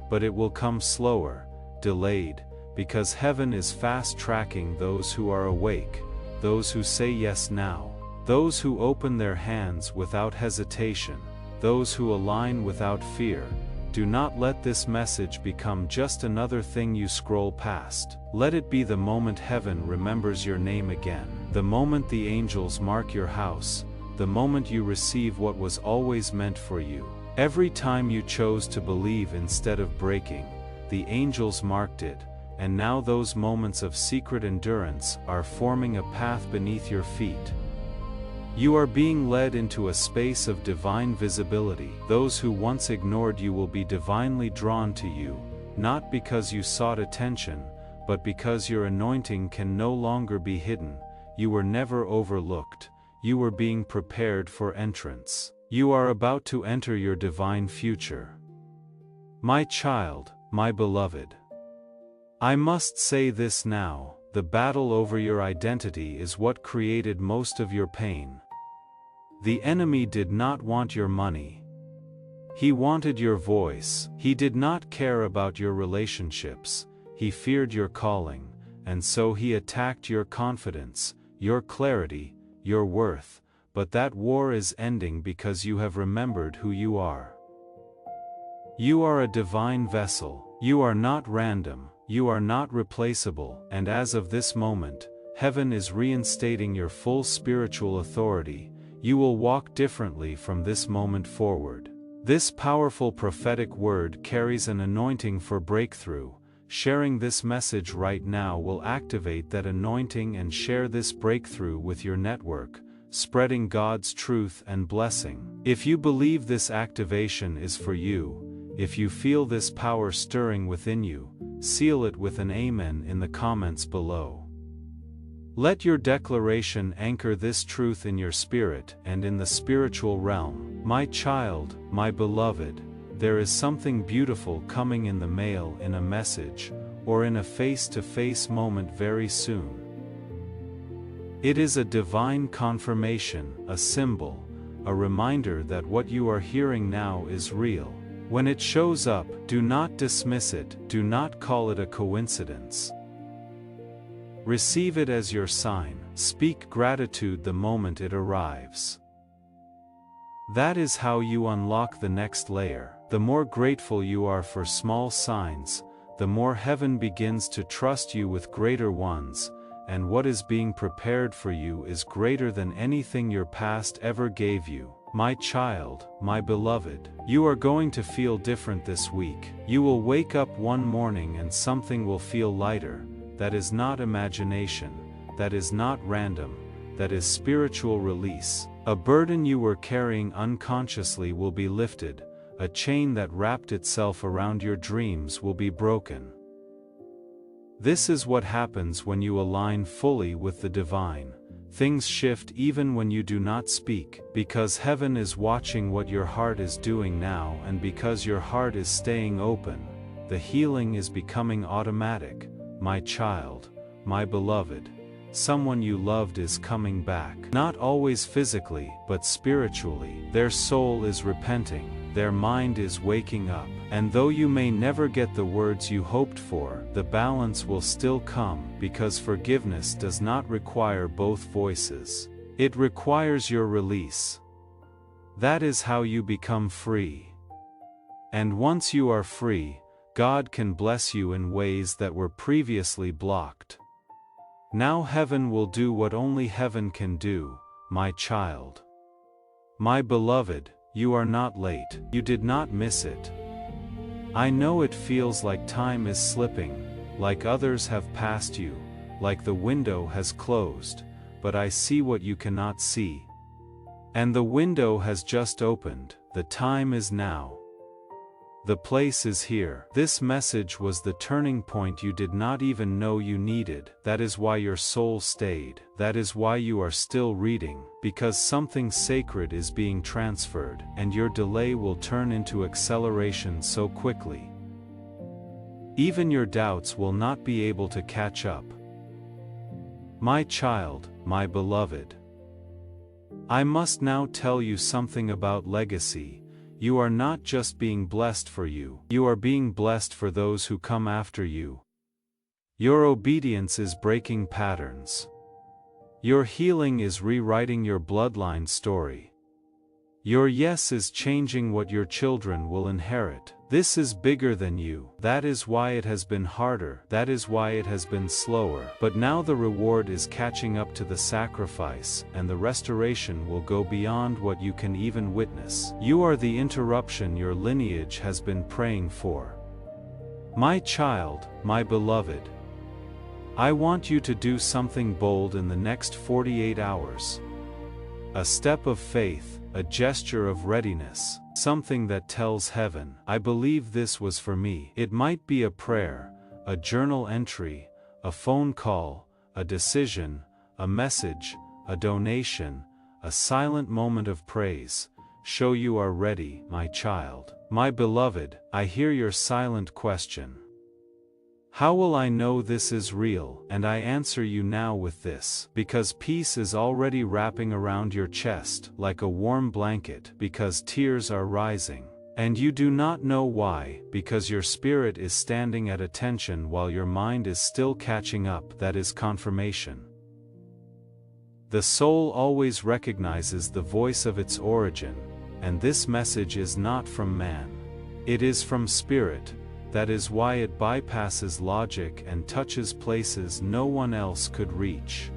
but it will come slower, delayed, because heaven is fast-tracking those who are awake, those who say yes now, those who open their hands without hesitation, those who align without fear. Do not let this message become just another thing you scroll past. Let it be the moment heaven remembers your name again, the moment the angels mark your house, the moment you receive what was always meant for you. Every time you chose to believe instead of breaking, the angels marked it, and now those moments of secret endurance are forming a path beneath your feet. You are being led into a space of divine visibility. Those who once ignored you will be divinely drawn to you, not because you sought attention, but because your anointing can no longer be hidden. You were never overlooked. You were being prepared for entrance. You are about to enter your divine future. My child, my beloved, I must say this now: the battle over your identity is what created most of your pain. The enemy did not want your money. He wanted your voice. He did not care about your relationships. He feared your calling, and so he attacked your confidence, your clarity, your worth. But that war is ending because you have remembered who you are. You are a divine vessel. You are not random. You are not replaceable. And as of this moment, heaven is reinstating your full spiritual authority. You will walk differently from this moment forward. This powerful prophetic word carries an anointing for breakthrough. Sharing this message right now will activate that anointing and share this breakthrough with your network, spreading God's truth and blessing. If you believe this activation is for you, if you feel this power stirring within you, seal it with an amen in the comments below. Let your declaration anchor this truth in your spirit and in the spiritual realm. My child, my beloved, there is something beautiful coming in the mail, in a message, or in a face-to-face moment very soon. It is a divine confirmation, a symbol, a reminder that what you are hearing now is real. When it shows up, do not dismiss it, do not call it a coincidence. Receive it as your sign. Speak gratitude the moment it arrives. That is how you unlock the next layer. The more grateful you are for small signs, the more heaven begins to trust you with greater ones, and what is being prepared for you is greater than anything your past ever gave you. My child, my beloved, you are going to feel different this week. You will wake up one morning and something will feel lighter. That is not imagination, that is not random, that is spiritual release. A burden you were carrying unconsciously will be lifted, a chain that wrapped itself around your dreams will be broken. This is what happens when you align fully with the divine. Things shift even when you do not speak, because heaven is watching what your heart is doing now, and because your heart is staying open, the healing is becoming automatic. My child, my beloved, someone you loved is coming back. Not always physically, but spiritually. Their soul is repenting, their mind is waking up, and though you may never get the words you hoped for, the balance will still come, because forgiveness does not require both voices. It requires your release. That is how you become free. And once you are free, God can bless you in ways that were previously blocked. Now heaven will do what only heaven can do, my child. My beloved, you are not late. You did not miss it. I know it feels like time is slipping, like others have passed you, like the window has closed, but I see what you cannot see. And the window has just opened, the time is now. The place is here. This message was the turning point you did not even know you needed. That is why your soul stayed. That is why you are still reading, because something sacred is being transferred, and your delay will turn into acceleration so quickly. Even your doubts will not be able to catch up. My child, my beloved. I must now tell you something about legacy. You are not just being blessed for you, you are being blessed for those who come after you. Your obedience is breaking patterns. Your healing is rewriting your bloodline story. Your yes is changing what your children will inherit. This is bigger than you. That is why it has been harder. That is why it has been slower. But now the reward is catching up to the sacrifice, and the restoration will go beyond what you can even witness. You are the interruption your lineage has been praying for. My child, my beloved. I want you to do something bold in the next 48 hours. A step of faith, a gesture of readiness, something that tells heaven, I believe this was for me. It might be a prayer, a journal entry, a phone call, a decision, a message, a donation, a silent moment of praise. Show you are ready, my child. My beloved, I hear your silent question. How will I know this is real? And I answer you now with this. Because peace is already wrapping around your chest like a warm blanket, because tears are rising. And you do not know why, because your spirit is standing at attention while your mind is still catching up. That is confirmation. The soul always recognizes the voice of its origin, and this message is not from man. It is from spirit. That is why it bypasses logic and touches places no one else could reach.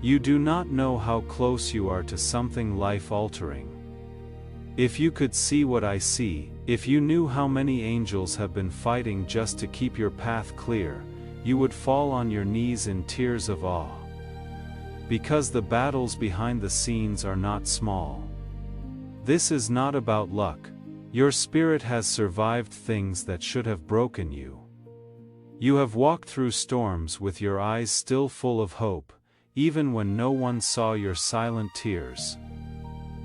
You do not know how close you are to something life-altering. If you could see what I see, if you knew how many angels have been fighting just to keep your path clear, you would fall on your knees in tears of awe. Because the battles behind the scenes are not small. This is not about luck. Your spirit has survived things that should have broken you. You have walked through storms with your eyes still full of hope, even when no one saw your silent tears.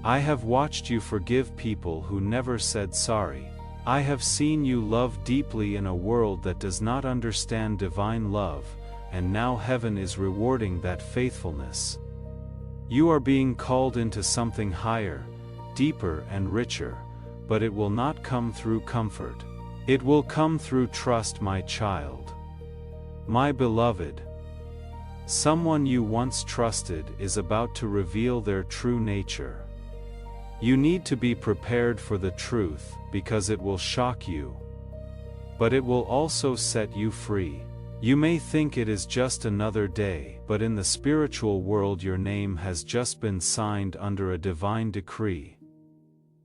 I have watched you forgive people who never said sorry. I have seen you love deeply in a world that does not understand divine love, and now heaven is rewarding that faithfulness. You are being called into something higher, deeper and richer. But it will not come through comfort. It will come through trust, my child. My beloved. Someone you once trusted is about to reveal their true nature. You need to be prepared for the truth, because it will shock you. But it will also set you free. You may think it is just another day, but in the spiritual world your name has just been signed under a divine decree.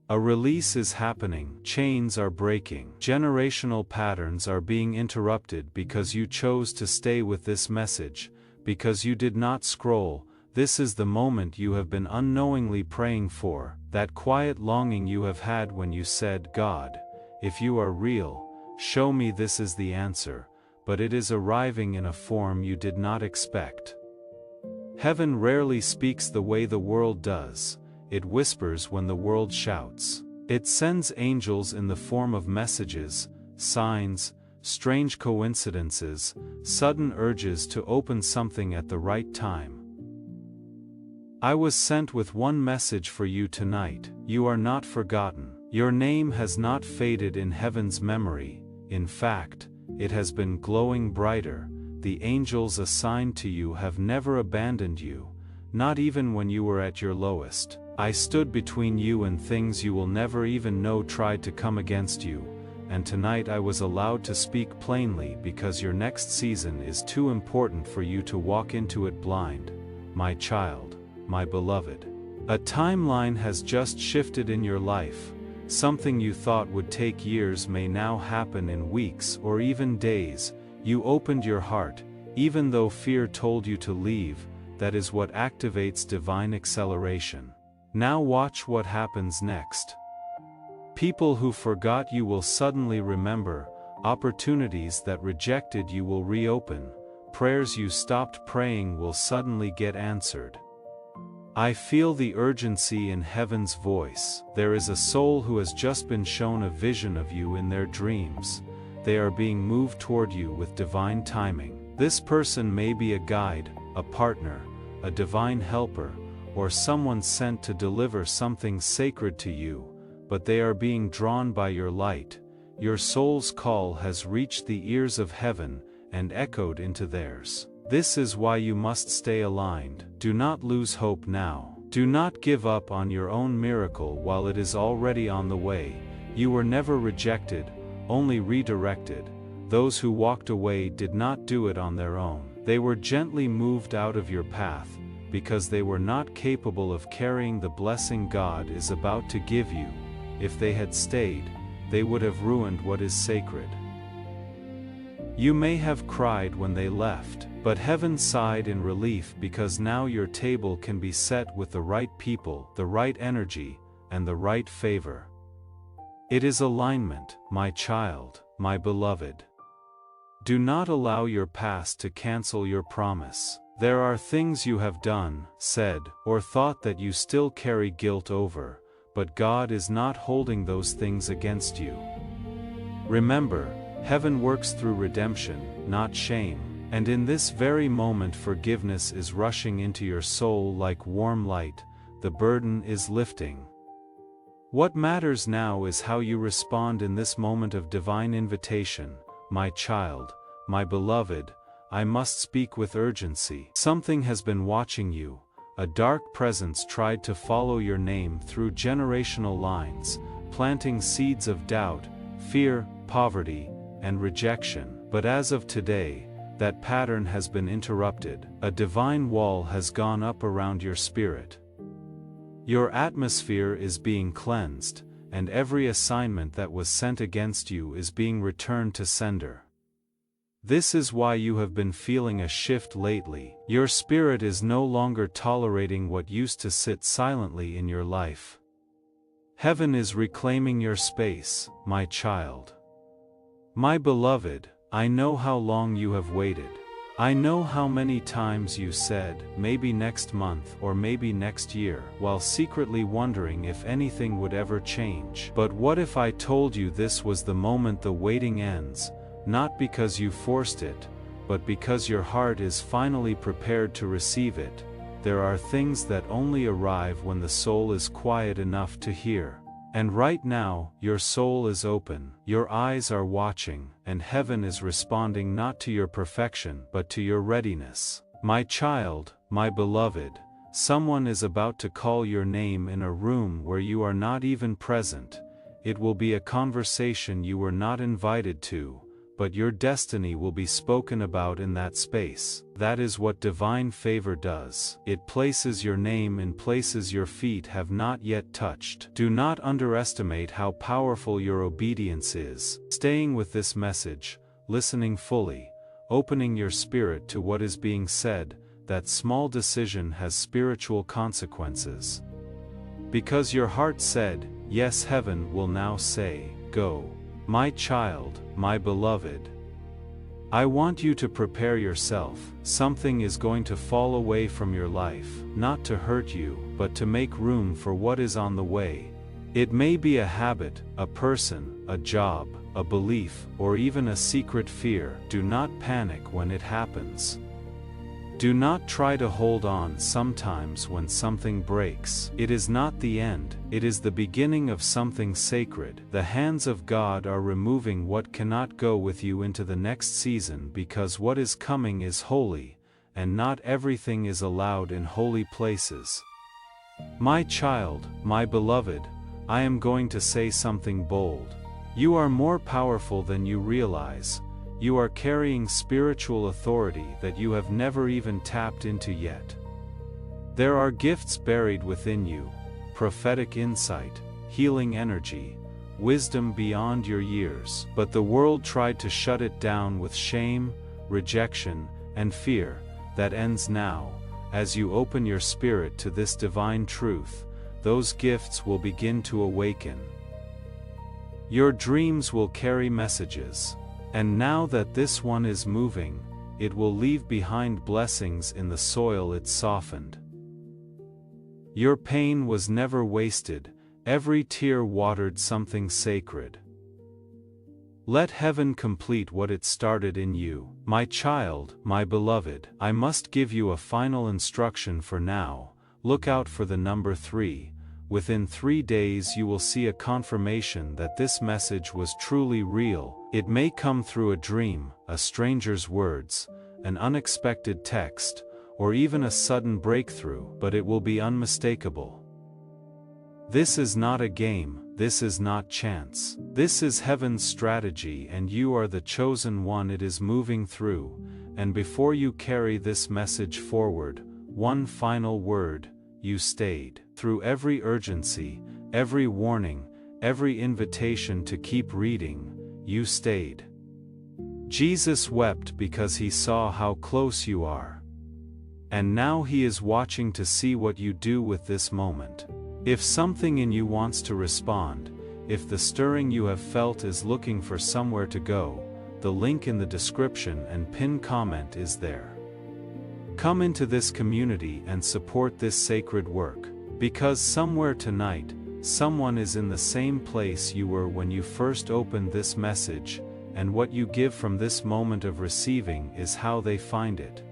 A release is happening, chains are breaking, generational patterns are being interrupted because you chose to stay with this message, because you did not scroll. This is the moment you have been unknowingly praying for, that quiet longing you have had when you said, God, if you are real, show me. This is the answer, but it is arriving in a form you did not expect. Heaven rarely speaks the way the world does. It whispers when the world shouts. It sends angels in the form of messages, signs, strange coincidences, sudden urges to open something at the right time. I was sent with one message for you tonight. You are not forgotten. Your name has not faded in heaven's memory. In fact, it has been glowing brighter. The angels assigned to you have never abandoned you, not even when you were at your lowest. I stood between you and things you will never even know tried to come against you, and tonight I was allowed to speak plainly because your next season is too important for you to walk into it blind. My child, my beloved. A timeline has just shifted in your life. Something you thought would take years may now happen in weeks or even days. You opened your heart, even though fear told you to leave. That is what activates divine acceleration. Now watch what happens next. People who forgot you will suddenly remember, opportunities that rejected you will reopen, prayers you stopped praying will suddenly get answered. I feel the urgency in heaven's voice. There is a soul who has just been shown a vision of you in their dreams. They are being moved toward you with divine timing. This person may be a guide, a partner, a divine helper, or someone sent to deliver something sacred to you, but they are being drawn by your light. Your soul's call has reached the ears of heaven and echoed into theirs. This is why you must stay aligned. Do not lose hope now. Do not give up on your own miracle while it is already on the way. You were never rejected, only redirected. Those who walked away did not do it on their own. They were gently moved out of your path, because they were not capable of carrying the blessing God is about to give you. If they had stayed, they would have ruined what is sacred. You may have cried when they left, but heaven sighed in relief because now your table can be set with the right people, the right energy, and the right favor. It is alignment, my child, my beloved. Do not allow your past to cancel your promise. There are things you have done, said, or thought that you still carry guilt over, but God is not holding those things against you. Remember, heaven works through redemption, not shame, and in this very moment forgiveness is rushing into your soul like warm light. The burden is lifting. What matters now is how you respond in this moment of divine invitation. My child, my beloved, I must speak with urgency. Something has been watching you. A dark presence tried to follow your name through generational lines, planting seeds of doubt, fear, poverty, and rejection. But as of today, that pattern has been interrupted. A divine wall has gone up around your spirit. Your atmosphere is being cleansed, and every assignment that was sent against you is being returned to sender. This is why you have been feeling a shift lately. Your spirit is no longer tolerating what used to sit silently in your life. Heaven is reclaiming your space, my child. My beloved, I know how long you have waited. I know how many times you said, maybe next month or maybe next year, while secretly wondering if anything would ever change. But what if I told you this was the moment the waiting ends? Not because you forced it, but because your heart is finally prepared to receive it. There are things that only arrive when the soul is quiet enough to hear. And right now, your soul is open, your eyes are watching, and heaven is responding not to your perfection but to your readiness. My child, my beloved, someone is about to call your name in a room where you are not even present. It will be a conversation you were not invited to, but your destiny will be spoken about in that space. That is what divine favor does. It places your name in places your feet have not yet touched. Do not underestimate how powerful your obedience is. Staying with this message, listening fully, opening your spirit to what is being said, that small decision has spiritual consequences. Because your heart said, yes, heaven will now say, go. My child, my beloved. I want you to prepare yourself. Something is going to fall away from your life, not to hurt you, but to make room for what is on the way. It may be a habit, a person, a job, a belief, or even a secret fear. Do not panic when it happens. Do not try to hold on. Sometimes when something breaks, it is not the end, it is the beginning of something sacred. The hands of God are removing what cannot go with you into the next season because what is coming is holy, and not everything is allowed in holy places. My child, my beloved, I am going to say something bold. You are more powerful than you realize. You are carrying spiritual authority that you have never even tapped into yet. There are gifts buried within you, prophetic insight, healing energy, wisdom beyond your years. But the world tried to shut it down with shame, rejection, and fear. That ends now, as you open your spirit to this divine truth. those gifts will begin to awaken. Your dreams will carry messages. And now that this one is moving, it will leave behind blessings in the soil it softened. Your pain was never wasted, every tear watered something sacred. Let heaven complete what it started in you. My child, my beloved, I must give you a final instruction for now. Look out for the number 3. Within 3 days you will see a confirmation that this message was truly real. It may come through a dream, a stranger's words, an unexpected text, or even a sudden breakthrough, but it will be unmistakable. This is not a game, this is not chance. This is heaven's strategy, and you are the chosen one it is moving through. And before you carry this message forward, one final word: you stayed. Through every urgency, every warning, every invitation to keep reading, you stayed. Jesus wept because he saw how close you are. And now he is watching to see what you do with this moment. If something in you wants to respond, if the stirring you have felt is looking for somewhere to go, the link in the description and pinned comment is there. Come into this community and support this sacred work, because somewhere tonight, someone is in the same place you were when you first opened this message, and what you give from this moment of receiving is how they find it.